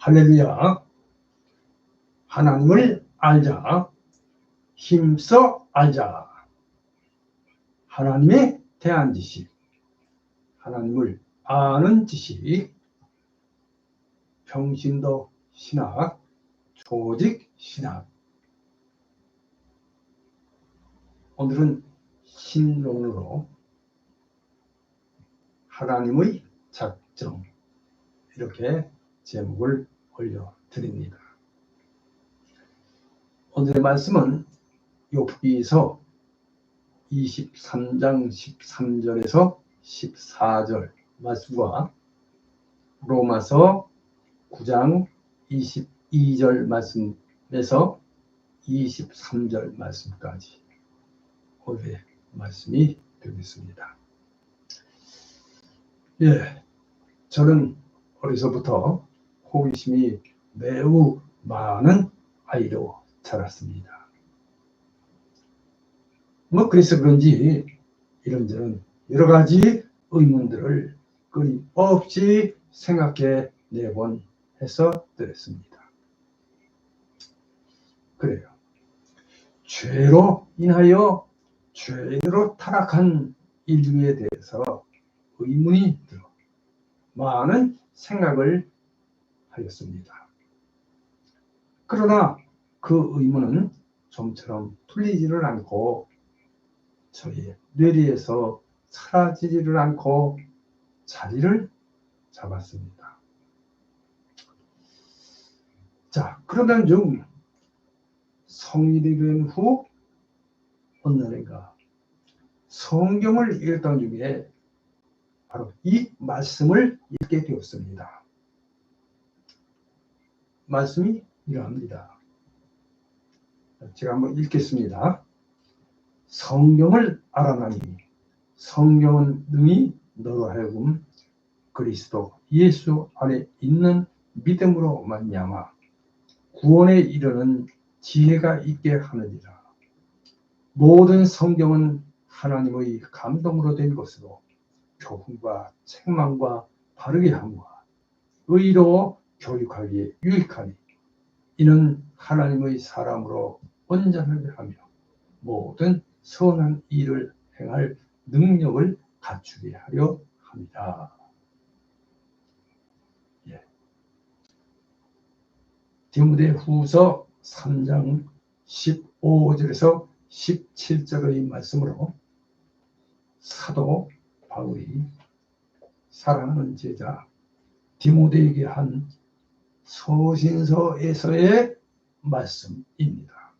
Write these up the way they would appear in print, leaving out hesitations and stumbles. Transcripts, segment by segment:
할렐루야. 하나님을 알자. 힘써 알자. 하나님에 대한 지식, 하나님을 아는 지식, 평신도 신학, 조직 신학. 오늘은 신론으로 하나님의 작정, 이렇게 제목을 올려드립니다. 오늘의 말씀은 욥기서 23장 13절에서 14절 말씀과 로마서 9장 22절 말씀에서 23절 말씀까지 오늘의 말씀이 되겠습니다. 예, 저는 어려서부터 호기심이 매우 많은 아이로 자랐습니다. 그래서 그런지 이런저런 여러 가지 의문들을 끊임없이 생각해 내곤 해서 드렸습니다. 그래요. 죄로 인하여 죄로 타락한 인류에 대해서 의문이 들어 많은 생각을 하였습니다. 그러나 그 의문은 좀처럼 풀리지를 않고 저희 뇌리에서 사라지지를 않고 자리를 잡았습니다. 자, 그러던 중 성일이 된 후 어느 날인가 성경을 읽던 중에 바로 이 말씀을 읽게 되었습니다. 말씀이 이러합니다. 제가 한번 읽겠습니다. 성경을 알아나니 성경은 능히 너로 하여금 그리스도 예수 안에 있는 믿음으로 말미암아 구원에 이르는 지혜가 있게 하느니라. 모든 성경은 하나님의 감동으로 된 것으로 교훈과 책망과 바르게 함과 의로 교육하기에 유익하니 이는 하나님의 사람으로 온전하게 하며 모든 선한 일을 행할 능력을 갖추게 하려 합니다. 예. 디모데후서 3장 15절에서 17절의 말씀으로 사도 바울이 사랑하는 제자 디모데에게 한 서신서에서의 말씀입니다.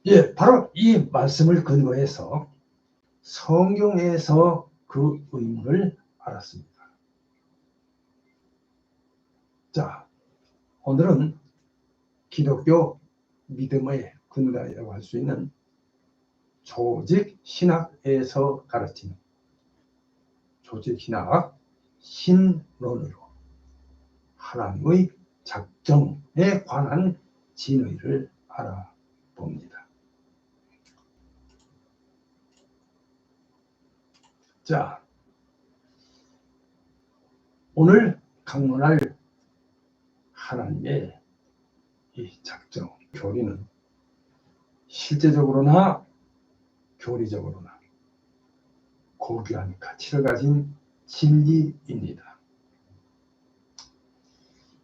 예, 바로 이 말씀을 근거해서 성경에서 그 의문을 알았습니다. 자, 오늘은 기독교 믿음의 근간이라고 할 수 있는 조직 신학에서 가르치는 조직 신학 신론으로 하나님의 작정에 관한 진의를 알아봅니다. 자, 오늘 강론할 하나님의 이 작정, 교리는 실제적으로나 교리적으로나 고귀한 가치를 가진 진리입니다.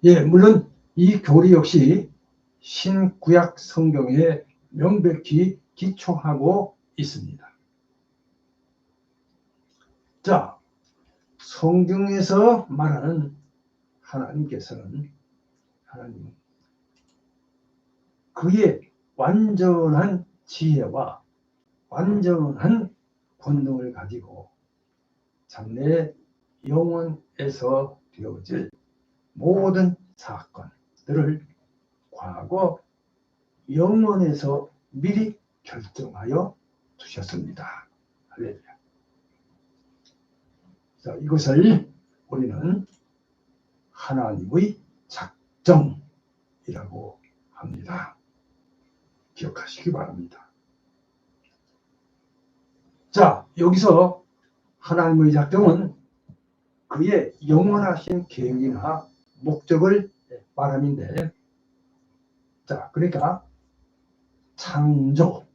예, 물론 이 교리 역시 신구약 성경에 명백히 기초하고 있습니다. 자, 성경에서 말하는 하나님께서는 그의 완전한 지혜와 완전한 권능을 가지고 장래 영원에서 되어질 모든 사건들을 과거 영원에서 미리 결정하여 두셨습니다. 할렐루야. 자, 이것을 우리는 하나님의 작정이라고 합니다. 기억하시기 바랍니다. 자, 여기서 하나님의 작정은 그의 영원하신 계획이나 목적을 말함인데, 자, 그러니까 창조,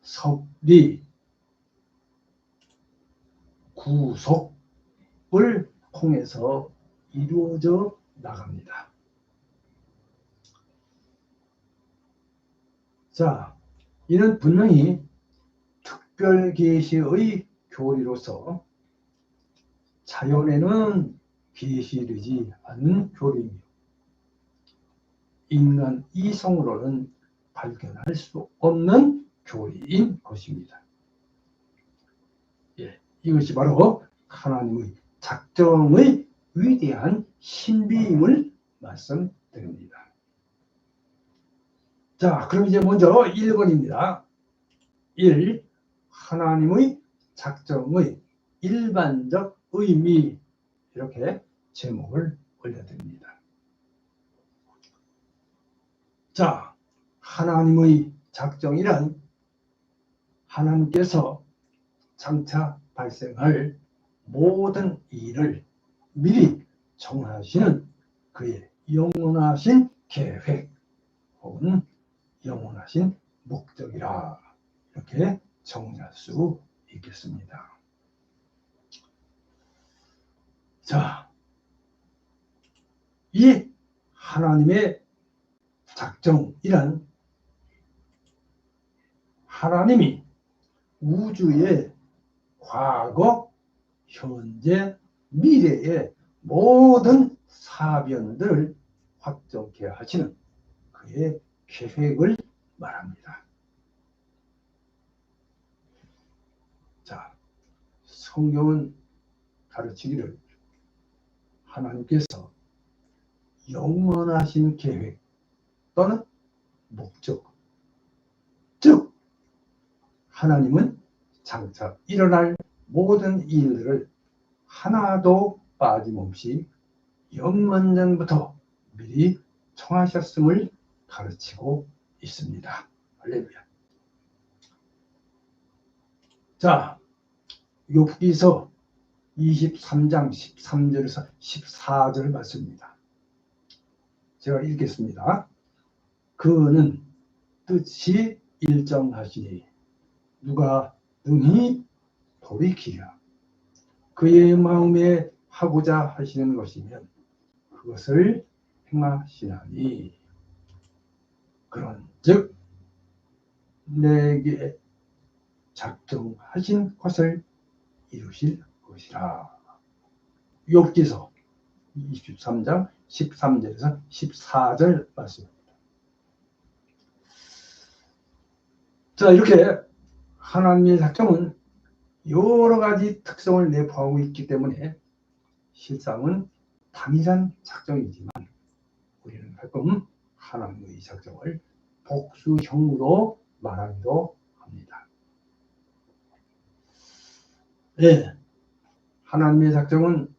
섭리, 구속을 통해서 이루어져 나갑니다. 자, 이는 분명히 특별계시의 교리로서 자연에는 계시되지 않는 교리이며 인간 이성으로는 발견할 수 없는 교리인 것입니다. 예, 이것이 바로 하나님의 작정의 위대한 신비임을 말씀드립니다. 자, 그럼 이제 먼저 1번입니다. 1. 하나님의 작정의 일반적 의미, 이렇게 제목을 올려드립니다. 자, 하나님의 작정이란 하나님께서 장차 발생할 모든 일을 미리 정하시는 그의 영원하신 계획 혹은 영원하신 목적이라, 이렇게 정의할 수 있겠습니다. 자, 이 하나님의 작정이란 하나님이 우주의 과거, 현재, 미래의 모든 사변들을 확정케 하시는 그의 계획을 말합니다. 자, 성경은 가르치기를 하나님께서 영원하신 계획 또는 목적, 즉 하나님은 장차 일어날 모든 일들을 하나도 빠짐없이 영원전부터 미리 청하셨음을 가르치고 있습니다. 할렐루야. 자, 욥기서 23장 13절에서 14절 말씀입니다. 제가 읽겠습니다. 그는 뜻이 일정하시니 누가 능히 돌이키랴. 그의 마음에 하고자 하시는 것이면 그것을 행하시나니 그런즉 내게 작정하신 것을 이루실 것이라. 욥기서 23장 13절에서 14절 말씀입니다. 자, 이렇게 하나님의 작정은 여러 가지 특성을 내포하고 있기 때문에 실상은 단일한 작정이지만 우리는 가끔 하나님의 작정을 복수형으로 말하기도 합니다. 네, 하나님의 작정은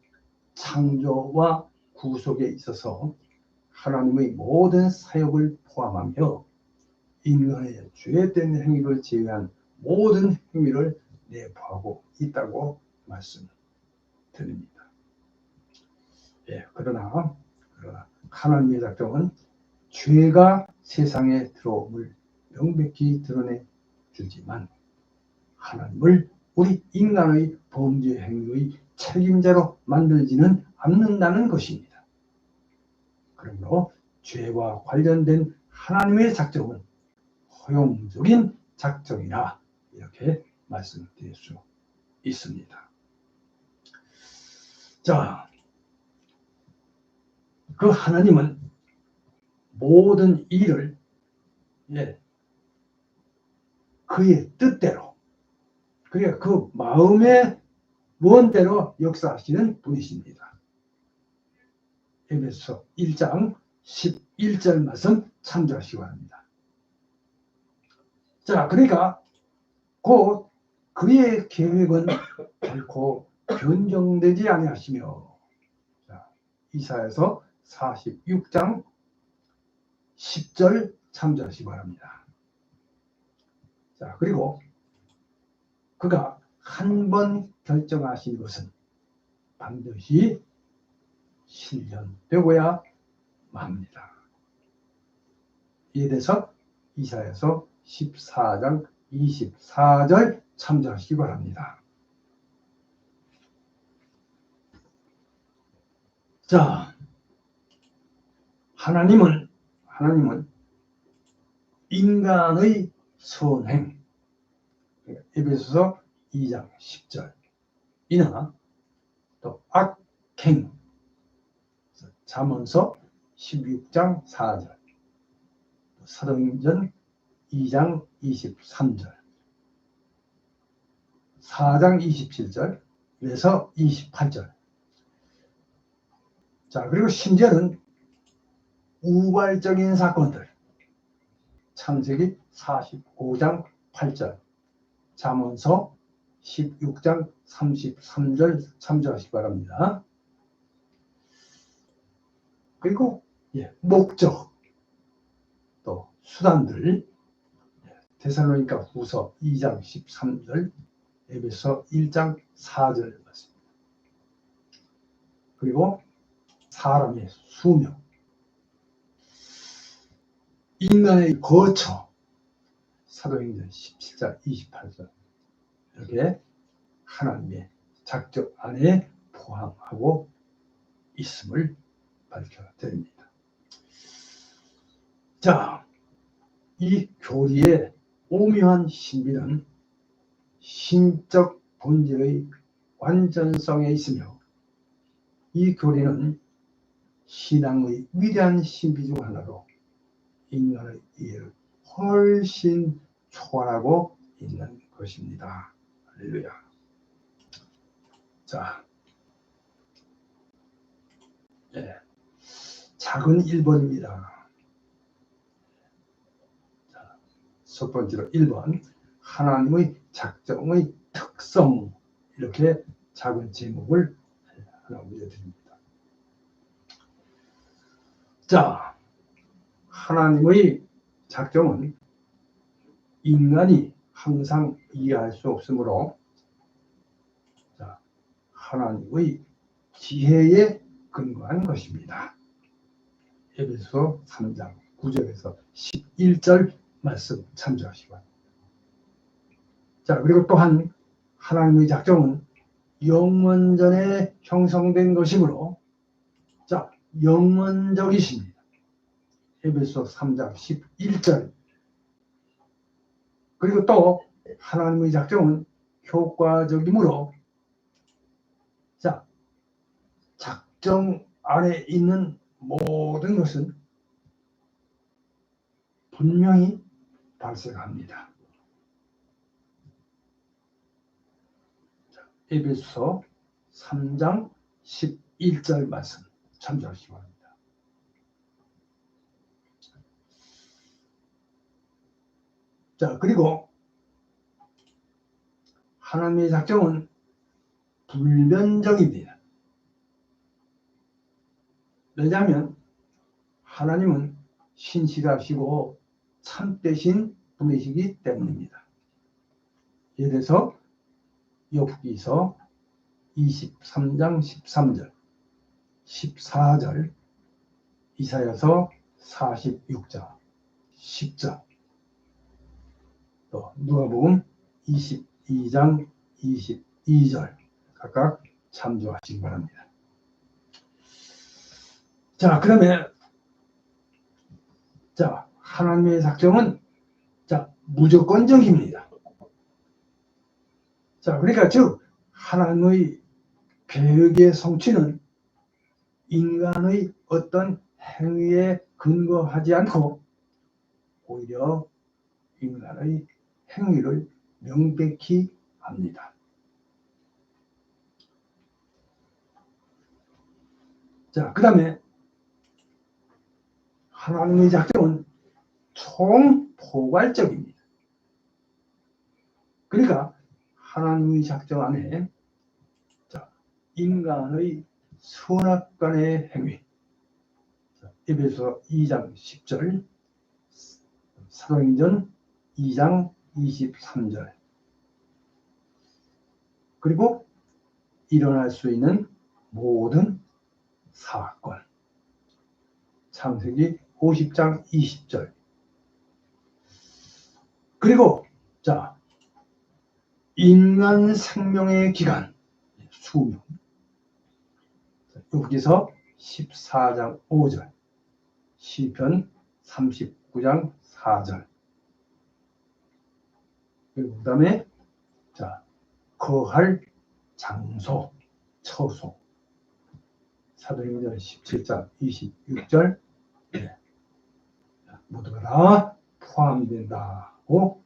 창조와 구속에 있어서 하나님의 모든 사역을 포함하며 인간의 죄된 행위를 제외한 모든 행위를 내포하고 있다고 말씀드립니다. 예, 그러나 하나님의 작정은 죄가 세상에 들어옴을 명백히 드러내 주지만 하나님을 우리 인간의 범죄 행위의 책임자로 만들지는 않는다는 것입니다. 그러므로 죄와 관련된 하나님의 작정은 허용적인 작정이라, 이렇게 말씀드릴 수 있습니다. 자, 그 하나님은 모든 일을 그의 뜻대로, 그러니까 그 마음의 원대로 역사하시는 분이십니다. 에베소 1장 11절 말씀 참조하시기 바랍니다. 자, 그러니까 곧 그의 계획은 결코 변경되지 아니하시며, 이사야서 46장 10절 참조하시기 바랍니다. 자, 그리고 그가 한 번 결정하신 것은 반드시 실현되고야 맙니다. 이에 대해서 이사야서 14장 24절 참조하시기 바랍니다. 자, 하나님은 인간의 선행, 에베소서 2장 10절 이나 또 악행, 잠언서 16장 4절, 사도행전 2장 23절, 4장 27절에서 28절. 자, 그리고 심지어는 우발적인 사건들, 창세기 45장 8절, 잠언서 16장 33절 참조하시기 바랍니다. 그리고 목적, 또 수단들, 데살로니가 후서 2장 13절, 에베소 1장 4절 맞습니다. 그리고 사람의 수명, 인간의 거처, 사도행전 17장 28절, 이렇게 하나님의 작정 안에 포함하고 있음을 밝혀드립니다. 자, 이 교리의 오묘한 신비는 신적 본질의 완전성에 있으며, 이 교리는 신앙의 위대한 신비 중 하나로 인간의 이해를 훨씬 초월하고 있는 것입니다. 할렐루야. 자, 작은 1번입니다. 자, 첫 번째로 1번, 하나님의 작정의 특성, 이렇게 작은 제목을 하나 올려드립니다. 자, 하나님의 작정은 인간이 항상 이해할 수 없으므로, 자, 하나님의 지혜에 근거한 것입니다. 에베소 3장 9절에서 11절 말씀 참조하시기 바랍니다. 자, 그리고 또한 하나님의 작정은 영원전에 형성된 것이므로, 자, 영원적이십니다. 에베소 3장 11절. 그리고 또 하나님의 작정은 효과적이므로, 자, 작정 안에 있는 모든 것은 분명히 발생합니다. 에베소서 3장 11절 말씀 참조하시기 바랍니다. 자, 그리고 하나님의 작정은 불변정입니다. 왜냐하면 하나님은 신실하시고 참되신 분이시기 때문입니다. 예를 들어서 욥기서 23장 13절, 14절, 이사야서 46장 10절, 또 누가복음 22장 22절 각각 참조하시기 바랍니다. 자, 그러면 자, 하나님의 작정은 자, 무조건적입니다. 자, 그러니까 즉 하나님의 계획의 성취는 인간의 어떤 행위에 근거하지 않고 오히려 인간의 행위를 명백히 합니다. 자, 그 다음에 하나님의 작정은 총포괄적입니다. 그러니까 하나님의 작정 안에 자, 인간의 선악간의 행위, 에베소 2장 10절, 사도행전 2장 23절, 그리고 일어날 수 있는 모든 사건. 창세기 50장 20절. 그리고 자, 인간 생명의 기간, 수명. 여기서 14장 5절, 시편 39장 4절. 그리고 그 다음에 자, 거할 장소, 처소. 사도행전 17장 26절. 네. 모두가 다 포함된다고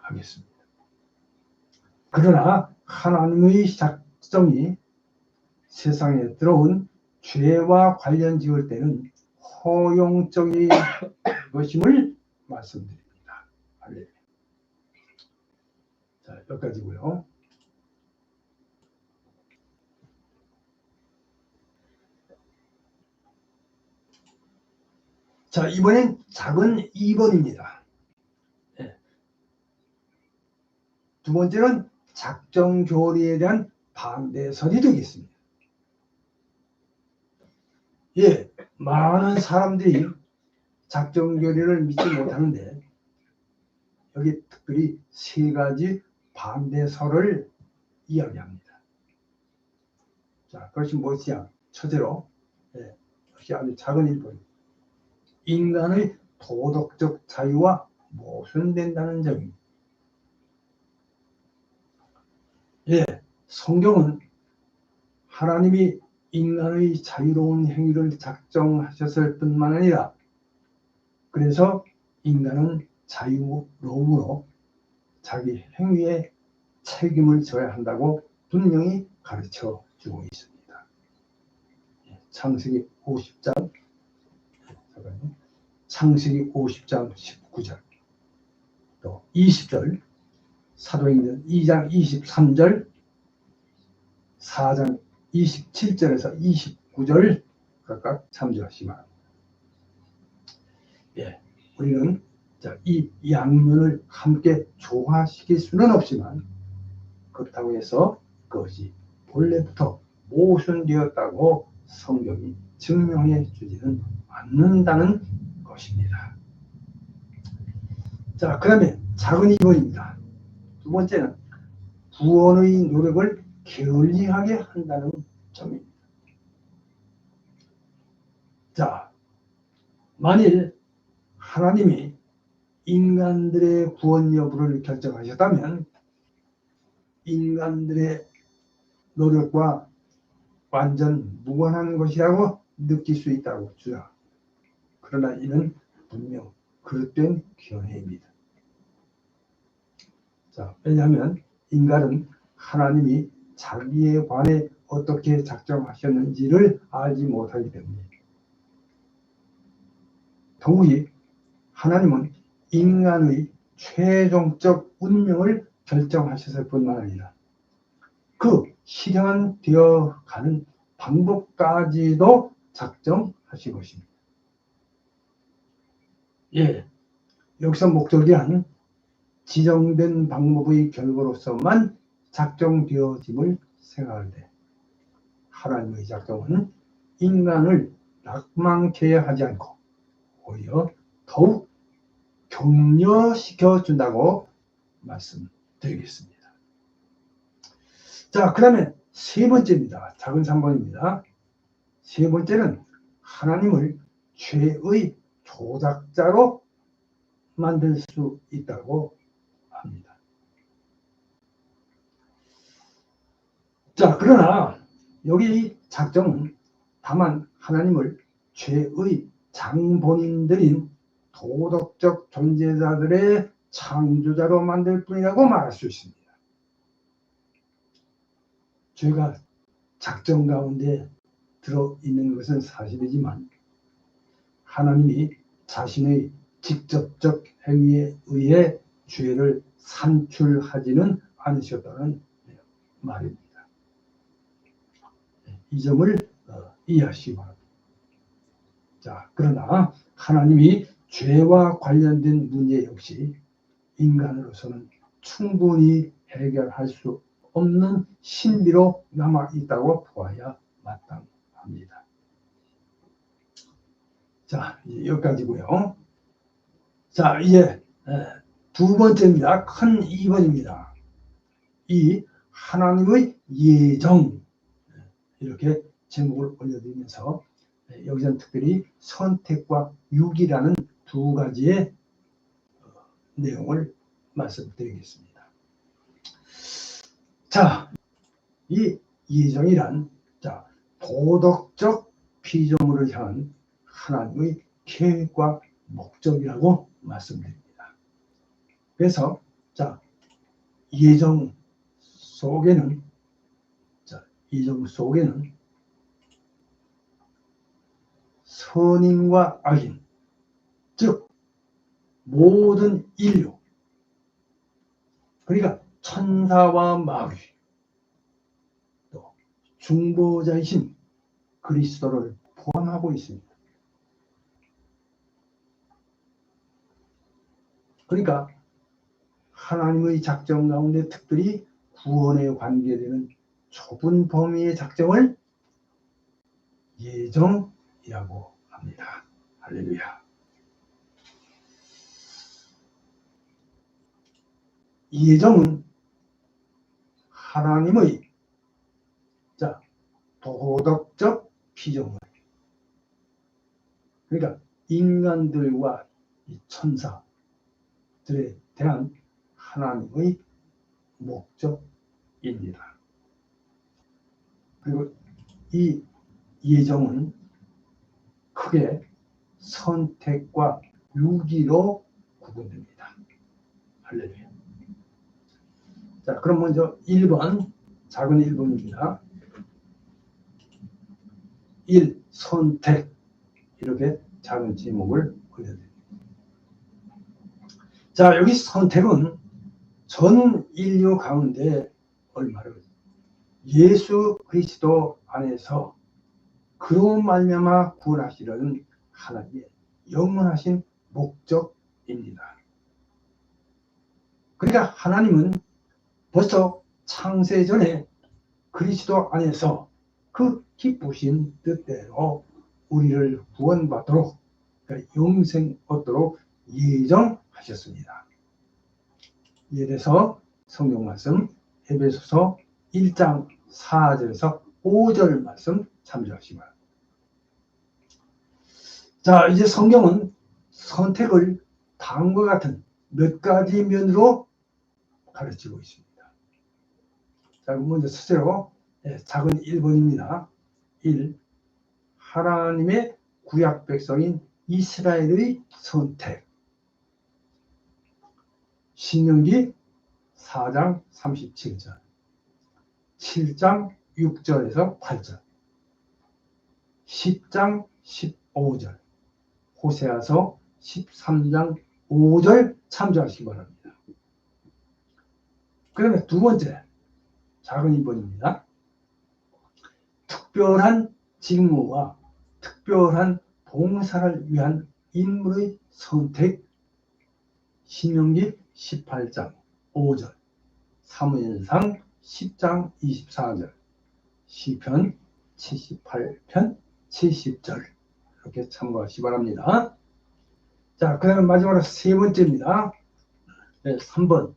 하겠습니다. 그러나 하나님의 작정이 세상에 들어온 죄와 관련 지을 때는 허용적인 것임을 말씀드립니다. 할렐루야. 자, 여기까지고요. 자, 이번엔 작은 2번입니다. 네. 두 번째는 작정 교리에 대한 반대설이 되겠습니다. 예, 많은 사람들이 작정 교리를 믿지 못하는데 여기 특별히 세 가지 반대설을 이야기합니다. 자, 그것이 무엇이냐? 첫째로, 예, 그것이 아주 작은 1번. 인간의 도덕적 자유와 모순된다는 점입니다. 예, 성경은 하나님이 인간의 자유로운 행위를 작정하셨을 뿐만 아니라 그래서 인간은 자유로움으로 자기 행위에 책임을 져야 한다고 분명히 가르쳐 주고 있습니다. 창세기 50장 창세기 50장 19절 또 20절 사도행전 2장 23절 4장 27절에서 29절 각각 참조하시기 바랍니다. 예, 우리는 이 양면을 함께 조화시킬 수는 없지만 그렇다고 해서 그것이 본래부터 모순되었다고 성경이 증명해 주지는 않는다는 것입니다. 자, 그 다음에 작은 2번입니다. 두 번째는 구원의 노력을 게을리하게 한다는 점입니다. 자, 만일 하나님이 인간들의 구원 여부를 결정하셨다면 인간들의 노력과 완전 무관한 것이라고 느낄 수 있다고 주장합니다. 그러나 이는 분명 그릇된 견해입니다. 자, 왜냐하면 인간은 하나님이 자기에 관해 어떻게 작정하셨는지를 알지 못하기 때문에 더욱이 하나님은 인간의 최종적 운명을 결정하셨을 뿐만 아니라 그 실현되어 가는 방법까지도 작정하신 것입니다. 예, 여기서 목적이란 지정된 방법의 결과로서만 작정되어짐을 생각할 때 하나님의 작정은 인간을 낙망케 하지 않고 오히려 더욱 격려시켜 준다고 말씀드리겠습니다. 자, 그 다음에 세 번째입니다. 작은 3번입니다. 세 번째는 하나님을 죄의 조작자로 만들 수 있다고 합니다. 자, 그러나 여기 작정은 다만 하나님을 죄의 장본인들인 도덕적 존재자들의 창조자로 만들 뿐이라고 말할 수 있습니다. 죄가 작정 가운데 들어있는 것은 사실이지만 하나님이 자신의 직접적 행위에 의해 죄를 산출하지는 않으셨다는 말입니다. 이 점을 이해하시기 바랍니다. 자, 그러나 하나님이 죄와 관련된 문제 역시 인간으로서는 충분히 해결할 수 없는 신비로 남아 있다고 보아야 마땅합니다. 자, 이제 여기까지고요. 자, 이제 두 번째입니다. 큰 2번입니다. 이 하나님의 예정, 이렇게 제목을 올려드리면서 여기서는 특별히 선택과 유기라는 두 가지의 내용을 말씀드리겠습니다. 자, 이 예정이란 도덕적 피조물을 향한 하나님의 계획과 목적이라고 말씀드립니다. 그래서 예정 속에는 선인과 악인, 즉 모든 인류, 그러니까 천사와 마귀, 또 중보자이신 그리스도를 포함하고 있습니다. 그러니까 하나님의 작정 가운데 특별히 구원에 관계되는 좁은 범위의 작정을 예정이라고 합니다. 할렐루야. 예정은 하나님의 도덕적 피조물, 그러니까 인간들과 천사들에 대한 하나님의 목적입니다. 그리고 이 예정은 크게 선택과 유기로 구분됩니다. 할렐루야. 자, 그럼 먼저 1번, 작은 1번입니다. 1. 선택, 이렇게 작은 제목을 올려드립니다. 자, 여기 선택은 전 인류 가운데 얼마를 예수 그리스도 안에서 그로 말미암아 구원하시려는 하나님의 영원하신 목적입니다. 그러니까 하나님은 벌써 창세 전에 그리스도 안에서 그 기쁘신 뜻대로 우리를 구원받도록, 그러니까 영생 얻도록 예정하셨습니다. 이에 대해서 성경 말씀 에베소서 1장 4절에서 5절 말씀 참조하시기 바랍니다. 자, 이제 성경은 선택을 다음과 같은 몇 가지 면으로 가르치고 있습니다. 자, 먼저 첫째로 작은 1번입니다. 1. 하나님의 구약 백성인 이스라엘의 선택. 신명기 4장 37절, 7장 6절에서 8절, 10장 15절, 호세아서 13장 5절 참조하시기 바랍니다. 그 다음에 두 번째, 작은 2번입니다. 특별한 직무와 특별한 봉사를 위한 인물의 선택. 신명기 18장 5절, 사무엘상 10장 24절, 시편 78편 70절, 이렇게 참고하시기 바랍니다. 자, 그 다음 마지막으로 세 번째입니다. 3번.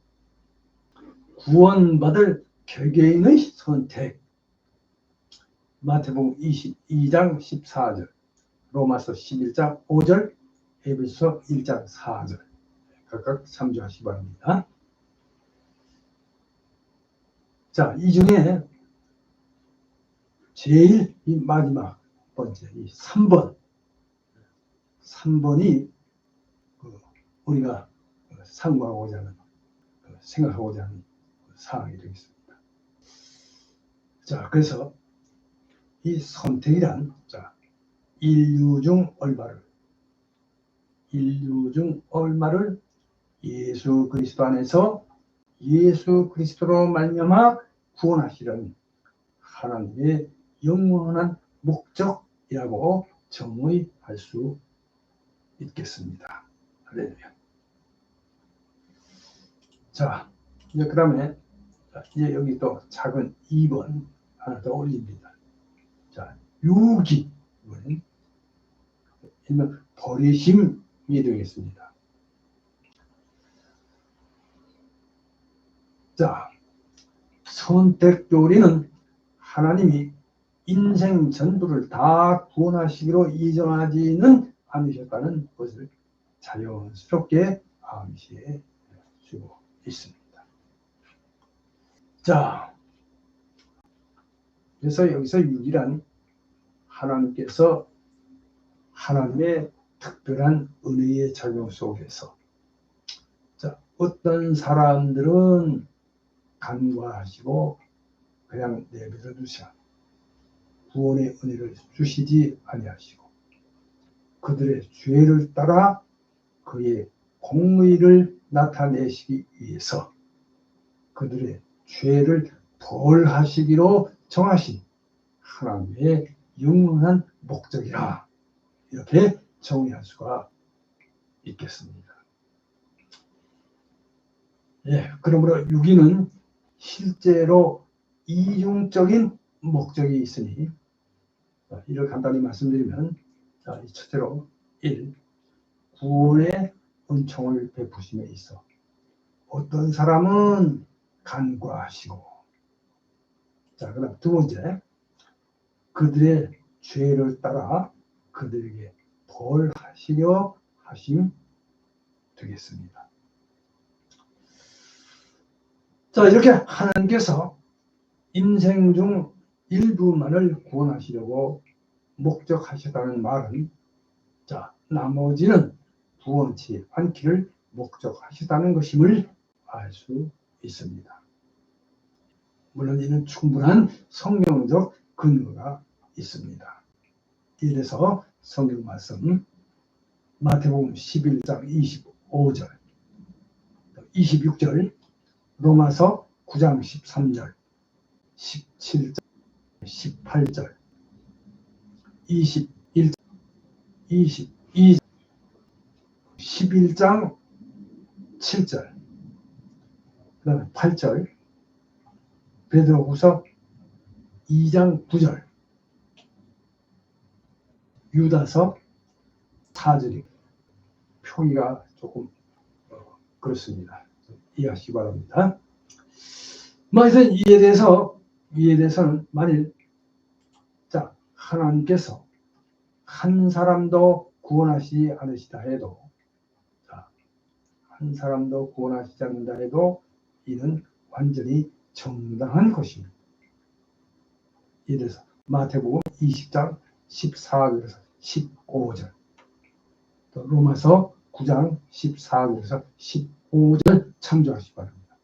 구원받을 개개인의 선택. 마태복음 22장 14절, 로마서 11장 5절, 에베소 1장 4절, 각각 참조하시기 바랍니다. 자, 이 중에 제일 이 마지막 번째, 이 3번이 우리가 상고하고자 하는, 생각하고자 하는 사항이 되겠습니다. 자, 그래서 이 선택이란, 인류 중 얼마를 예수 그리스도 안에서 예수 그리스도로 말미암아 구원하시려는 하나님의 영원한 목적이라고 정의할 수 있겠습니다. 할렐루야. 자, 이제 그 다음에 이제 여기 또 작은 2번 하나 더 올립니다. 자, 유기. 버리심이 되겠습니다. 자, 선택교리는 하나님이 인생 전부를 다 구원하시기로 이정하지는 않으셨다는 것을 자연스럽게 암시해 주고 있습니다. 자, 그래서 여기서 유일한 하나님께서 하나님의 특별한 은혜의 작용 속에서, 자, 어떤 사람들은 간과하시고 그냥 내버려 두셔 구원의 은혜를 주시지 아니하시고 그들의 죄를 따라 그의 공의를 나타내시기 위해서 그들의 죄를 벌하시기로 정하신 하나님의 영원한 목적이라, 이렇게 정의할 수가 있겠습니다. 예, 그러므로 유기는 실제로 이중적인 목적이 있으니, 이를 간단히 말씀드리면, 첫째로 1. 구원의 은총을 베푸심에 있어 어떤 사람은 간과하시고, 자, 그다음 두 번째, 그들의 죄를 따라 그들에게 벌하시려 하심 되겠습니다. 자, 이렇게 하나님께서 인생 중 일부만을 구원하시려고 목적하셨다는 말은, 자, 나머지는 구원치 않기를 목적하셨다는 것임을 알 수 있습니다. 물론 이는 충분한 성경적 근거가 있습니다. 이래서 성경 말씀 마태복음 11장 25절, 26절, 로마서 9장 13절, 17절, 18절, 21절, 22절, 11장 7절, 그 다음에 8절, 베드로후서 2장 9절, 유다서 4절이 표기가 조금 그렇습니다. 이해하시기 바랍니다. 그래서 이에 대해서는 만일, 자, 하나님께서 한 사람도 구원하시지 않으시다 해도, 자, 한 사람도 구원하시지 않는다 해도 이는 완전히 정당한 것입니다. 이에 대해서 마태복음 20장 14절에서 15절, 또 로마서 9장 14절에서 15절 참조하시기 바랍니다.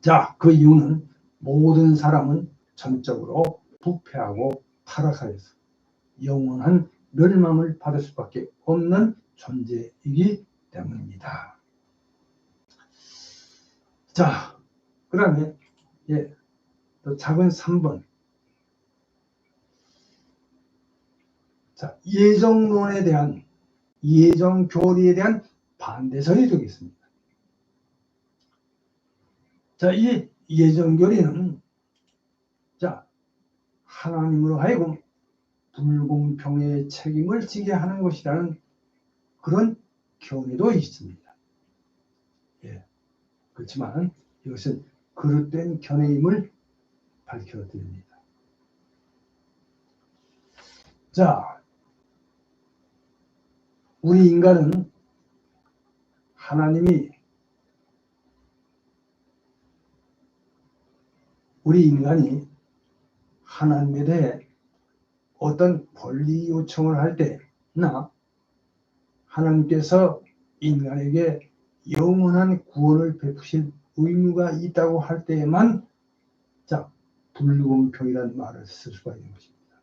자, 그 이유는 모든 사람은 전적으로 부패하고 타락하여서 영원한 멸망을 받을 수밖에 없는 존재이기 때문입니다. 자, 그 다음에 또 작은 3번, 자, 예정론에 대한, 예정교리에 대한 반대설이 되겠습니다. 자, 이 예정교리는, 자, 하나님으로 하여금 불공평의 책임을 지게 하는 것이라는 그런 견해도 있습니다. 예, 그렇지만 이것은 그릇된 견해임을 밝혀드립니다. 자, 우리 인간은 우리 인간이 하나님에 대해 어떤 권리 요청을 할 때나 하나님께서 인간에게 영원한 구원을 베푸실 의무가 있다고 할 때에만, 자, 불공평이라는 말을 쓸 수가 있는 것입니다.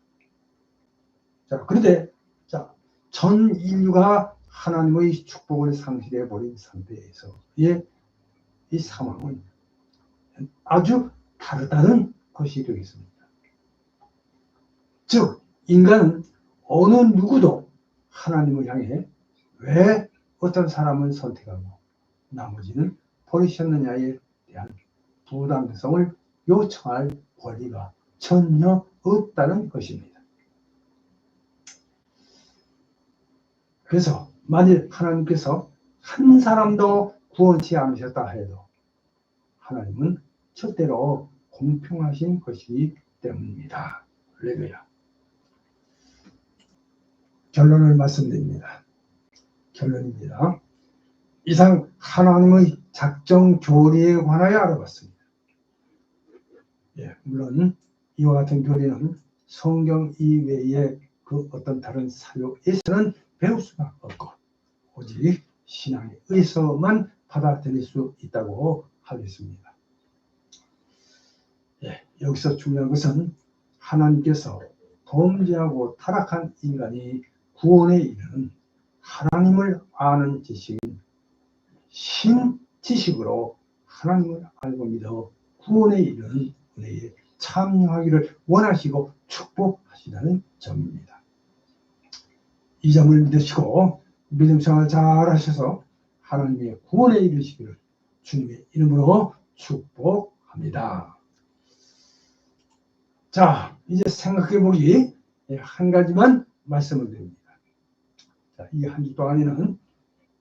자, 그런데, 자, 전 인류가 하나님의 축복을 상실해 버린 상태에서의 이 상황은 아주 다르다는 것이 되겠습니다. 즉, 인간은 어느 누구도 하나님을 향해 왜 어떤 사람을 선택하고 나머지는 버리셨느냐에 대한 부당성을 요청할 권리가 전혀 없다는 것입니다. 그래서 만일 하나님께서 한 사람도 구원치 않으셨다 해도 하나님은 절대로 공평하신 것이기 때문입니다. 할렐루야. 결론을 말씀드립니다. 결론입니다. 이상 하나님의 작정 교리에 관하여 알아봤습니다. 예, 물론 이와 같은 교리는 성경 이외의 그 어떤 다른 사역에서는 배울 수가 없고 오직 신앙에 의해서만 받아들일 수 있다고 하겠습니다. 예, 여기서 중요한 것은 하나님께서 범죄하고 타락한 인간이 구원에 이르는 하나님을 아는 지식인 신지식으로 하나님을 알고 믿어 구원에 이르는 은혜에 참여하기를 원하시고 축복하시다는 점입니다. 이 점을 믿으시고 믿음 생활 잘 하셔서 하나님의 구원에 이르시기를 주님의 이름으로 축복합니다. 자, 이제 생각해보기 한 가지만 말씀을 드립니다. 이 한 주 동안에는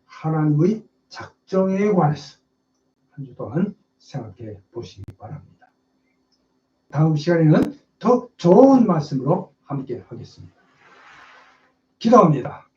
하나님의 작정에 관해서 한 주 동안 생각해 보시기 바랍니다. 다음 시간에는 더 좋은 말씀으로 함께 하겠습니다. 기도합니다.